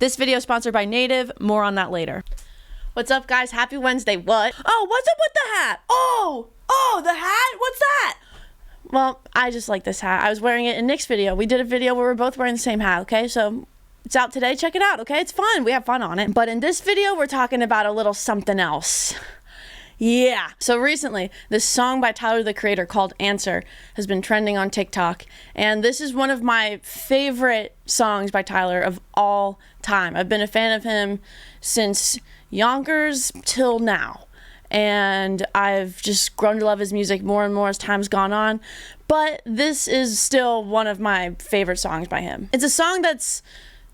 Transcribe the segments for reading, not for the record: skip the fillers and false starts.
This video is sponsored by Native. More on that later. What's up, guys? Happy Wednesday. What? Oh, what's up with the hat? Oh, the hat? What's that? Well, I just like this hat. I was wearing it in Nick's video. We did a video where we're both wearing the same hat, okay? So it's out today. Check it out, okay? It's fun. We have fun on it. But in this video, we're talking about a little something else. Yeah. So recently, this song by Tyler, the Creator, called Answer has been trending on TikTok. And this is one of my favorite songs by Tyler of all time. I've been a fan of him since Yonkers till now. And I've just grown to love his music more and more as time's gone on. But this is still one of my favorite songs by him. It's a song that's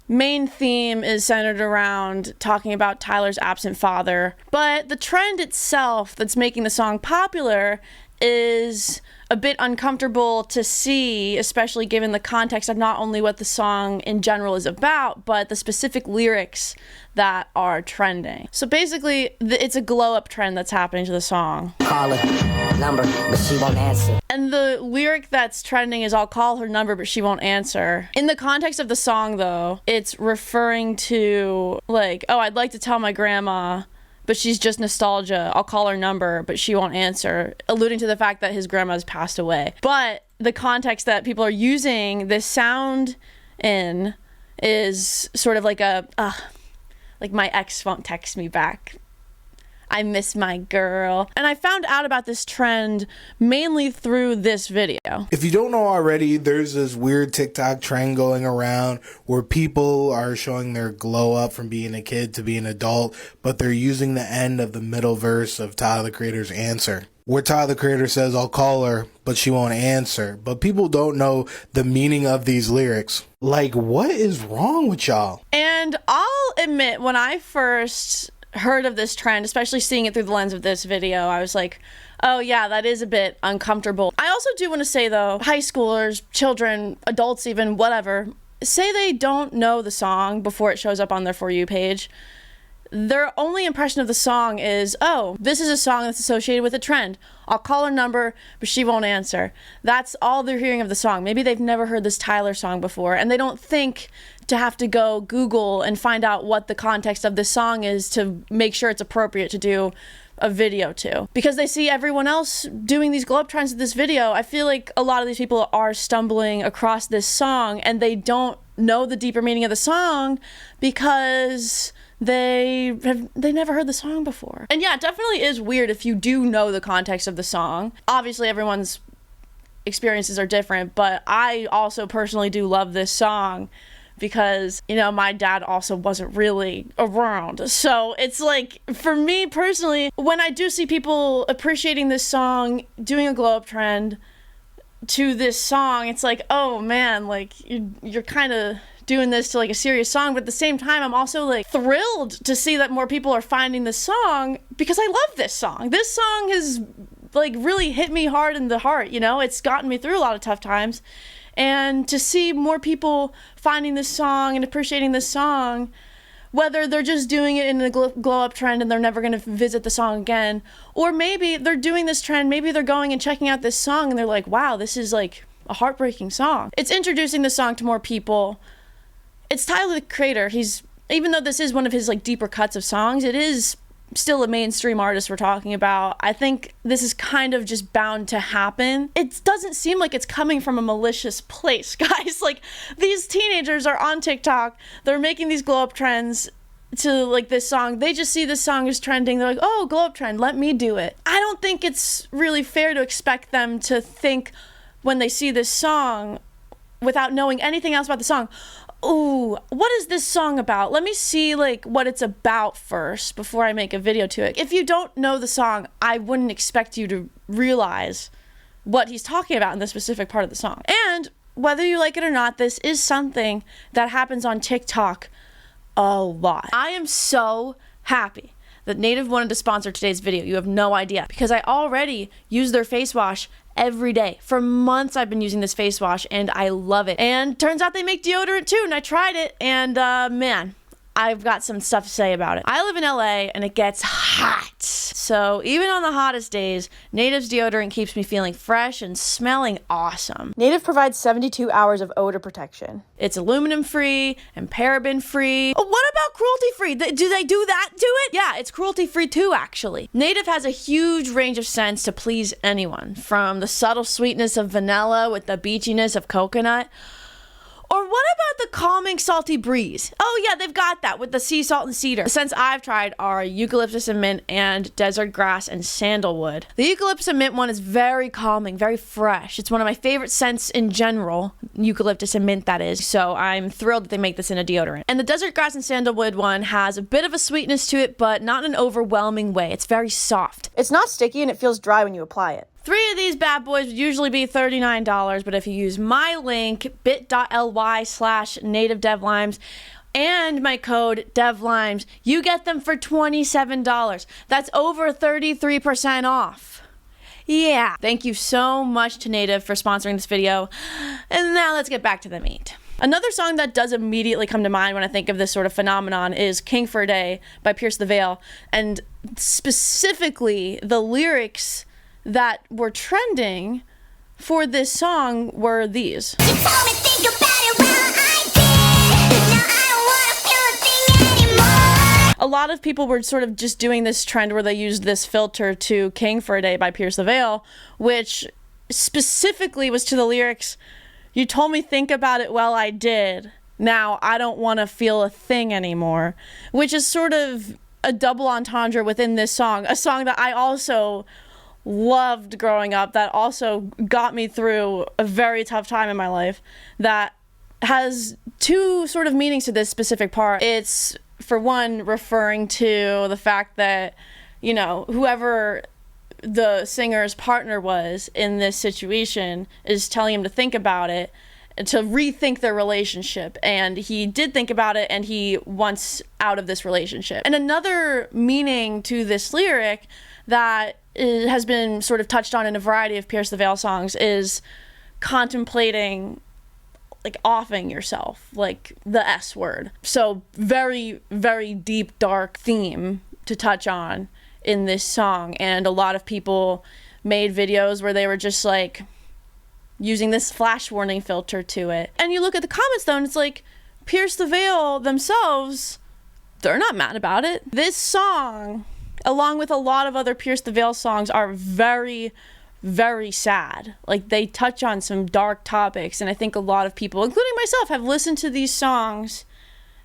main theme is centered around talking about Tyler's absent father. But the trend itself that's making the song popular is a bit uncomfortable to see, especially given the context of not only what the song in general is about, but the specific lyrics that are trending. So basically, it's a glow-up trend that's happening to the song. Call her number, but she won't answer. And the lyric that's trending is, I'll call her number, but she won't answer. In the context of the song, though, it's referring to, like, oh, I'd like to tell my grandma, but she's just nostalgia. I'll call her number, but she won't answer, alluding to the fact that his grandma's passed away. But the context that people are using this sound in is sort of like like my ex won't text me back. I miss my girl. And I found out about this trend mainly through this video. If you don't know already, there's this weird TikTok trend going around where people are showing their glow up from being a kid to being an adult, but they're using the end of the middle verse of Tyler, the Creator's Answer, where Tyler, the Creator says, I'll call her, but she won't answer. But people don't know the meaning of these lyrics. Like, what is wrong with y'all? And I'll admit, when I first heard of this trend, especially seeing it through the lens of this video, I was like, oh yeah, that is a bit uncomfortable. I also do want to say, though, high schoolers, children, adults even, whatever, say they don't know the song before it shows up on their For You page. Their only impression of the song is, oh, this is a song that's associated with a trend. I'll call her number, but she won't answer. That's all they're hearing of the song. Maybe they've never heard this Tyler song before, and they don't think to have to go Google and find out what the context of this song is to make sure it's appropriate to do a video to. Because they see everyone else doing these glow up trends in this video, I feel like a lot of these people are stumbling across this song and they don't know the deeper meaning of the song because they never heard the song before. And yeah, it definitely is weird if you do know the context of the song. Obviously everyone's experiences are different, but I also personally do love this song because, you know, my dad also wasn't really around. So it's like, for me personally, when I do see people appreciating this song, doing a glow up trend to this song, it's like, oh man, like you're kind of doing this to like a serious song, but at the same time I'm also like thrilled to see that more people are finding this song because I love this song. This song has like really hit me hard in the heart, you know? It's gotten me through a lot of tough times. And to see more people finding this song and appreciating this song, whether they're just doing it in a glow up trend and they're never going to visit the song again, or maybe they're doing this trend, maybe they're going and checking out this song and they're like, wow, this is like a heartbreaking song. It's introducing the song to more people. It's Tyler, the Creator. Even though this is one of his like deeper cuts of songs, it is still a mainstream artist we're talking about. I think this is kind of just bound to happen. It doesn't seem like it's coming from a malicious place, guys. Like, these teenagers are on TikTok. They're making these glow up trends to like this song. They just see this song is trending. They're like, oh, glow up trend, let me do it. I don't think it's really fair to expect them to think when they see this song without knowing anything else about the song, ooh, what is this song about? Let me see like what it's about first before I make a video to it. If you don't know the song, I wouldn't expect you to realize what he's talking about in this specific part of the song. And whether you like it or not, this is something that happens on TikTok a lot. I am so happy that Native wanted to sponsor today's video. You have no idea, because I already use their face wash every day. For months I've been using this face wash and I love it. And turns out they make deodorant too, and I tried it and man, I've got some stuff to say about it. I live in LA and it gets hot. So even on the hottest days, Native's deodorant keeps me feeling fresh and smelling awesome. Native provides 72 hours of odor protection. It's aluminum free and paraben free. Oh, what about cruelty free? Do they do that to it? Yeah, it's cruelty free too, actually. Native has a huge range of scents to please anyone, from the subtle sweetness of vanilla with the beachiness of coconut. Or what about the calming salty breeze? Oh yeah, they've got that with the sea salt and cedar. The scents I've tried are eucalyptus and mint and desert grass and sandalwood. The eucalyptus and mint one is very calming, very fresh. It's one of my favorite scents in general, eucalyptus and mint that is, so I'm thrilled that they make this in a deodorant. And the desert grass and sandalwood one has a bit of a sweetness to it, but not in an overwhelming way. It's very soft. It's not sticky and it feels dry when you apply it. 3 of these bad boys would usually be $39, but if you use my link, bit.ly/nativedevlimes, and my code DEVLIMES, you get them for $27. That's over 33% off. Yeah. Thank you so much to Native for sponsoring this video. And now let's get back to the meat. Another song that does immediately come to mind when I think of this sort of phenomenon is King for a Day by Pierce the Veil. And specifically, the lyrics that were trending for this song were these. You told me think about it, well, I did. Now I don't wanna feel a thing anymore. A lot of people were sort of just doing this trend where they used this filter to King for a Day by Pierce the Veil, which specifically was to the lyrics, you told me think about it, well, I did. Now I don't want to feel a thing anymore, which is sort of a double entendre within this song, a song that I also loved growing up, that also got me through a very tough time in my life, that has 2 sort of meanings to this specific part. It's, for one, referring to the fact that, you know, whoever the singer's partner was in this situation is telling him to think about it, to rethink their relationship, and he did think about it and he wants out of this relationship. And another meaning to this lyric that has been sort of touched on in a variety of Pierce the Veil songs is contemplating, like, offing yourself, like the S word. So very, very deep, dark theme to touch on in this song. And a lot of people made videos where they were just like using this flash warning filter to it. And you look at the comments though, and it's like, Pierce the Veil themselves, they're not mad about it. This song, along with a lot of other Pierce the Veil songs, are very, very sad. Like, they touch on some dark topics, and I think a lot of people, including myself, have listened to these songs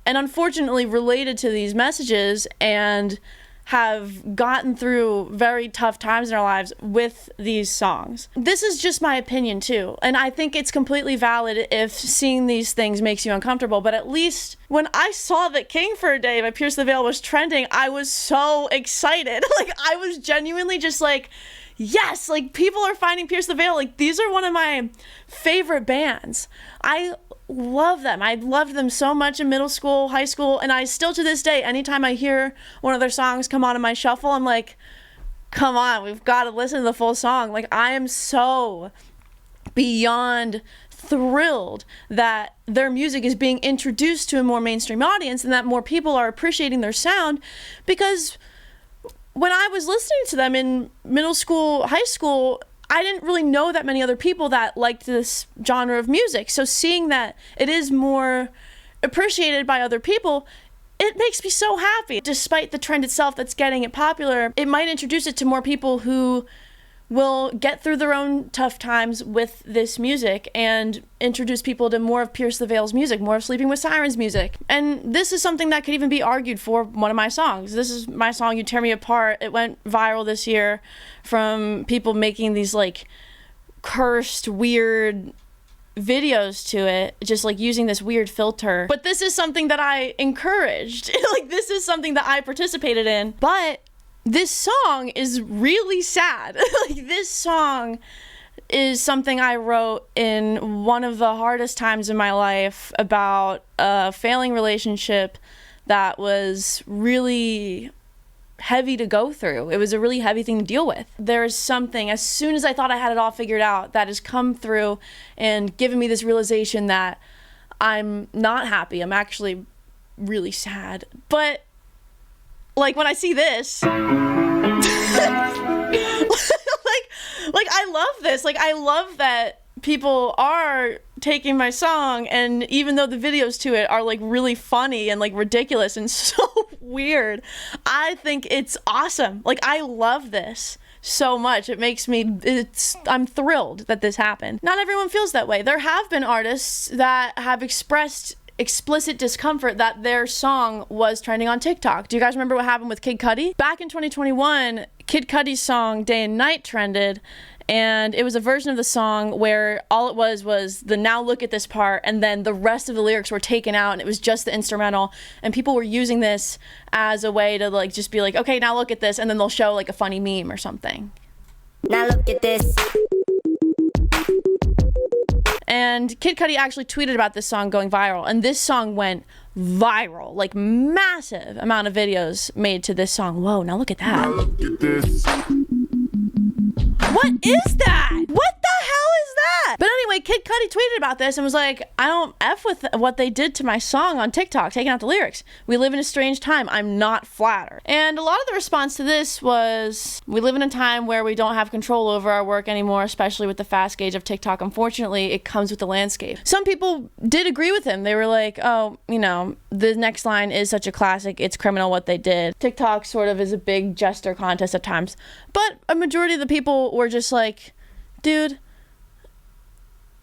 and unfortunately related to these messages and have gotten through very tough times in our lives with these songs. This is just my opinion too, and I think it's completely valid if seeing these things makes you uncomfortable, but at least when I saw that King for a Day by Pierce the Veil was trending, I was so excited. Like, I was genuinely just like, yes, like, people are finding Pierce the Veil. Like, these are one of my favorite bands. I love them. I loved them so much in middle school, high school, and I still to this day, anytime I hear one of their songs come on in my shuffle, I'm like, come on, we've got to listen to the full song. Like, I am so beyond thrilled that their music is being introduced to a more mainstream audience and that more people are appreciating their sound, because when I was listening to them in middle school, high school, I didn't really know that many other people that liked this genre of music. So seeing that it is more appreciated by other people, it makes me so happy. Despite the trend itself that's getting it popular, it might introduce it to more people who will get through their own tough times with this music and introduce people to more of Pierce the Veil's music, more of Sleeping with Sirens music. And this is something that could even be argued for one of my songs. This is my song, You Tear Me Apart. It went viral this year from people making these like cursed, weird videos to it, just like using this weird filter. But this is something that I encouraged. Like, this is something that I participated in. But this song is really sad. Like, this song is something I wrote in one of the hardest times in my life about a failing relationship that was really heavy to go through. It was a really heavy thing to deal with. There's something, as soon as I thought I had it all figured out, that has come through and given me this realization that I'm not happy. I'm actually really sad. But like when I see this, like I love this. Like I love that people are taking my song, and even though the videos to it are like really funny and like ridiculous and so weird, I think it's awesome. Like I love this so much. It makes me, I'm thrilled that this happened. Not everyone feels that way. There have been artists that have expressed explicit discomfort that their song was trending on TikTok. Do you guys remember what happened with Kid Cudi? Back in 2021, Kid Cudi's song Day and Night trended, and it was a version of the song where all it was the now look at this part, and then the rest of the lyrics were taken out and it was just the instrumental, and people were using this as a way to like just be like, okay, now look at this, and then they'll show like a funny meme or something. Now look at this. And Kid Cudi actually tweeted about this song going viral, and this song went viral, like massive amount of videos made to this song. Whoa, now look at that. Now look at this. What is that? What the hell is that? But anyway, Kid Cudi tweeted about this and was like, I don't F with what they did to my song on TikTok, taking out the lyrics. We live in a strange time. I'm not flattered. And a lot of the response to this was, we live in a time where we don't have control over our work anymore, especially with the fast gauge of TikTok. Unfortunately, it comes with the landscape. Some people did agree with him. They were like, oh, you know, the next line is such a classic. It's criminal what they did. TikTok sort of is a big jester contest at times. But a majority of the people were just like, dude,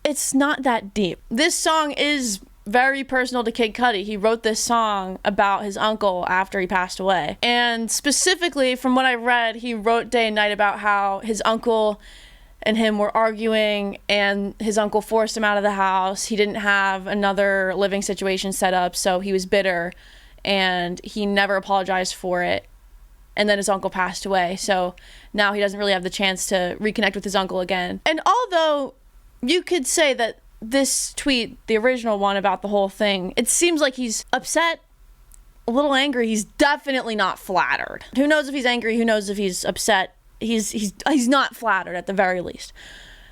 it's not that deep. This song is very personal to Kid Cudi. He wrote this song about his uncle after he passed away. And specifically, from what I read, he wrote Day and Night about how his uncle and him were arguing, and his uncle forced him out of the house. He didn't have another living situation set up, so he was bitter, and he never apologized for it. And then his uncle passed away, so now he doesn't really have the chance to reconnect with his uncle again. And although you could say that this tweet, the original one about the whole thing, it seems like he's upset, a little angry. He's definitely not flattered. Who knows if he's angry? Who knows if he's upset? He's not flattered at the very least.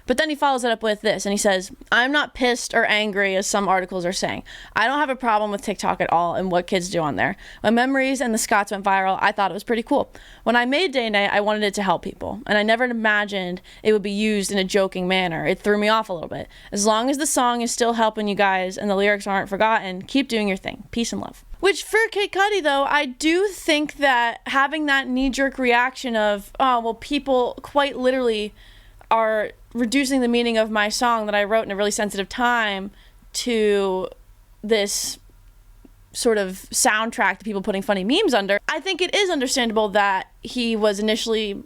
But then he follows it up with this, and he says, I'm not pissed or angry, as some articles are saying. I don't have a problem with TikTok at all and what kids do on there. When Memories and the Scots went viral, I thought it was pretty cool. When I made Day and Night, I wanted it to help people, and I never imagined it would be used in a joking manner. It threw me off a little bit. As long as the song is still helping you guys and the lyrics aren't forgotten, keep doing your thing. Peace and love. Which, for Kid Cudi, though, I do think that having that knee-jerk reaction of, oh, well, people quite literally are reducing the meaning of my song that I wrote in a really sensitive time to this sort of soundtrack that people putting funny memes under. I think it is understandable that he was initially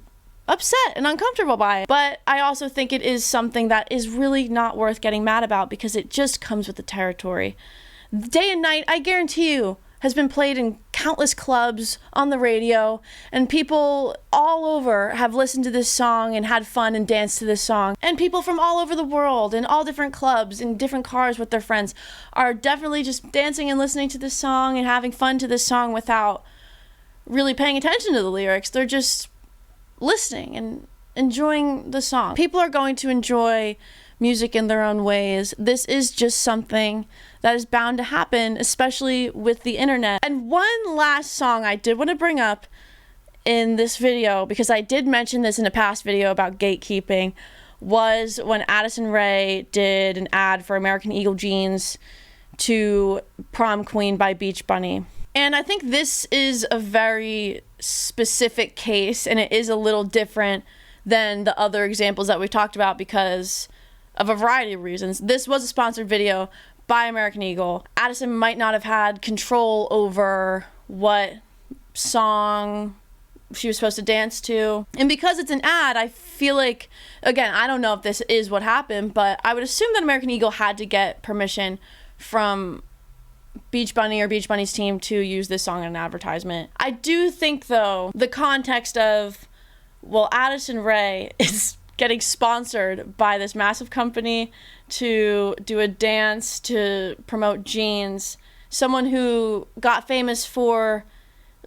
upset and uncomfortable by it. But I also think it is something that is really not worth getting mad about because it just comes with the territory. Day and Night, I guarantee you, has been played in countless clubs, on the radio, and people all over have listened to this song and had fun and danced to this song. And people from all over the world, in all different clubs, in different cars with their friends, are definitely just dancing and listening to this song and having fun to this song without really paying attention to the lyrics. They're just listening and enjoying the song. People are going to enjoy music in their own ways. This is just something that is bound to happen, especially with the internet. And one last song I did want to bring up in this video, because I did mention this in a past video about gatekeeping, was when Addison Rae did an ad for American Eagle jeans to Prom Queen by Beach Bunny. And I think this is a very specific case, and it is a little different than the other examples that we talked about because of a variety of reasons. This was a sponsored video by American Eagle. Addison might not have had control over what song she was supposed to dance to. And because it's an ad, I feel like, again, I don't know if this is what happened, but I would assume that American Eagle had to get permission from Beach Bunny or Beach Bunny's team to use this song in an advertisement. I do think, though, the context of, well, Addison Rae is getting sponsored by this massive company to do a dance to promote jeans. Someone who got famous for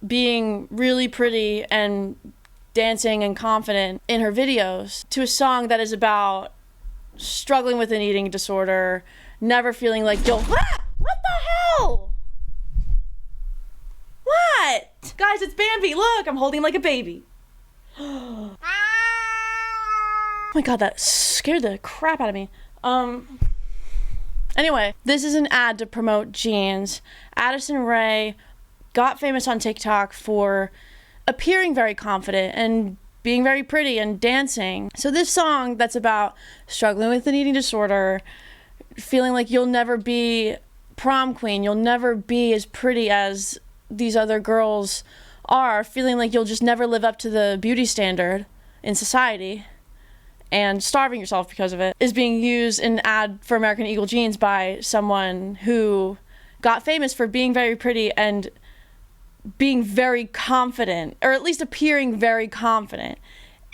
being really pretty and dancing and confident in her videos, to a song that is about struggling with an eating disorder, never feeling like, yo, what the hell? Guys, it's Bambi. Look, I'm holding him like a baby. Oh my god, that scared the crap out of me. Anyway, this is an ad to promote jeans. Addison Rae got famous on TikTok for appearing very confident and being very pretty and dancing. So this song that's about struggling with an eating disorder, feeling like you'll never be prom queen, you'll never be as pretty as these other girls are, feeling like you'll just never live up to the beauty standard in society and starving yourself because of it, is being used in an ad for American Eagle jeans by someone who got famous for being very pretty and being very confident, or at least appearing very confident,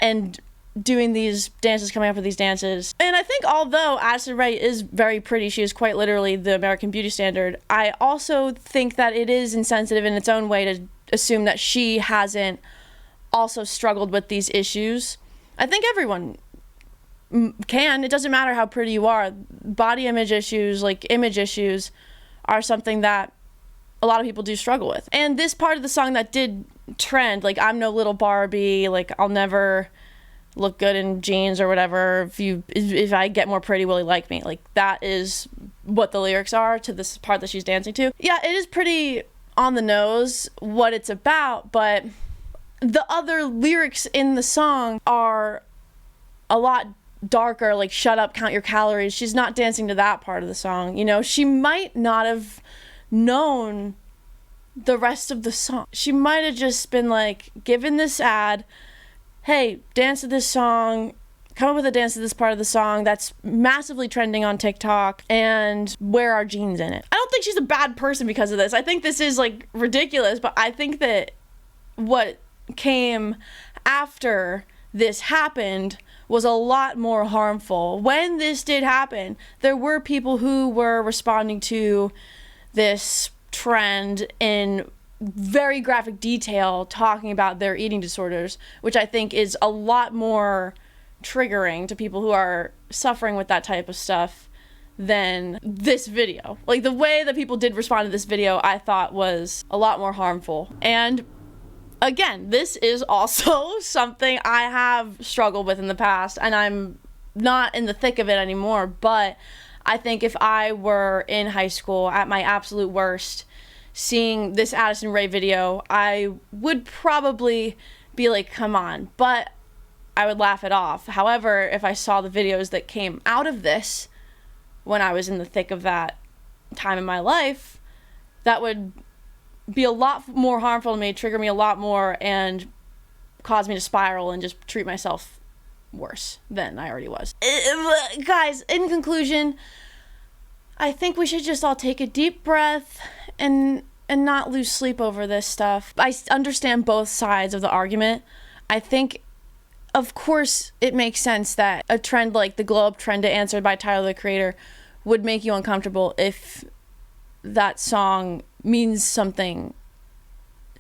and doing these dances, coming up with these dances. And I think although Addison Rae is very pretty, she is quite literally the American beauty standard, I also think that it is insensitive in its own way to assume that she hasn't also struggled with these issues. I think everyone can. It doesn't matter how pretty you are. Body image issues, like image issues, are something that a lot of people do struggle with. And this part of the song that did trend, like I'm no little Barbie, like I'll never look good in jeans or whatever, if I get more pretty, will he like me? Like that is what the lyrics are to this part that she's dancing to. Yeah, it is pretty on the nose what it's about, but the other lyrics in the song are a lot darker, like shut up, count your calories. She's not dancing to that part of the song, you know. She might not have known the rest of the song. She might have just been like given this ad, hey, dance to this song, come up with a dance to this part of the song that's massively trending on TikTok, and wear our jeans in it. I don't think she's a bad person because of this. I think this is like ridiculous, but I think that what came after this happened was a lot more harmful. When this did happen, there were people who were responding to this trend in very graphic detail, talking about their eating disorders, which I think is a lot more triggering to people who are suffering with that type of stuff than this video. Like the way that people did respond to this video, I thought was a lot more harmful. And again, this is also something I have struggled with in the past, and I'm not in the thick of it anymore, but I think if I were in high school at my absolute worst, seeing this Addison Rae video, I would probably be like, come on, but I would laugh it off. However, if I saw the videos that came out of this when I was in the thick of that time in my life, that would be a lot more harmful to me, trigger me a lot more, and cause me to spiral and just treat myself worse than I already was. Guys, in conclusion, I think we should just all take a deep breath and not lose sleep over this stuff. I understand both sides of the argument. I think, of course, it makes sense that a trend like the glow up trend to Answered by Tyler, the Creator, would make you uncomfortable if that song means something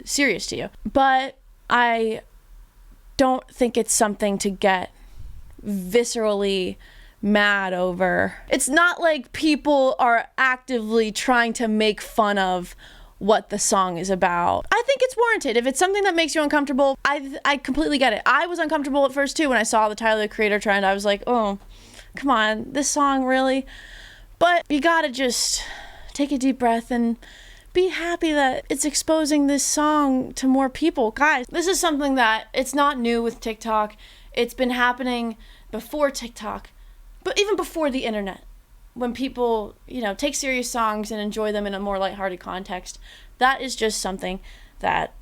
serious to you. But I don't think it's something to get viscerally mad over. It's not like people are actively trying to make fun of what the song is about. I think it's warranted. If it's something that makes you uncomfortable, I completely get it. I was uncomfortable at first too when I saw the Tyler, the Creator trend. I was like, oh, come on, this song really? But you gotta just take a deep breath and be happy that it's exposing this song to more people. Guys, this is something that it's not new with TikTok. It's been happening before TikTok, but even before the internet, when people, you know, take serious songs and enjoy them in a more lighthearted context. That is just something that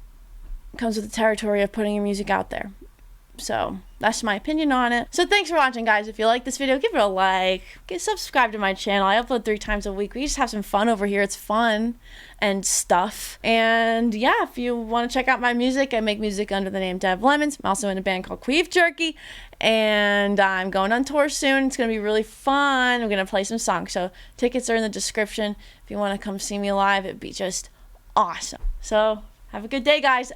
comes with the territory of putting your music out there. So that's my opinion on it. So thanks for watching, guys. If you like this video, give it a like. Subscribe to my channel. I upload 3 times a week. We just have some fun over here. It's fun and stuff. And yeah, if you want to check out my music, I make music under the name Dev Lemons. I'm also in a band called Queef Jerky, and I'm going on tour soon. It's gonna be really fun. I'm gonna play some songs, so tickets are in the description. If you want to come see me live, it'd be just awesome. So have a good day, guys.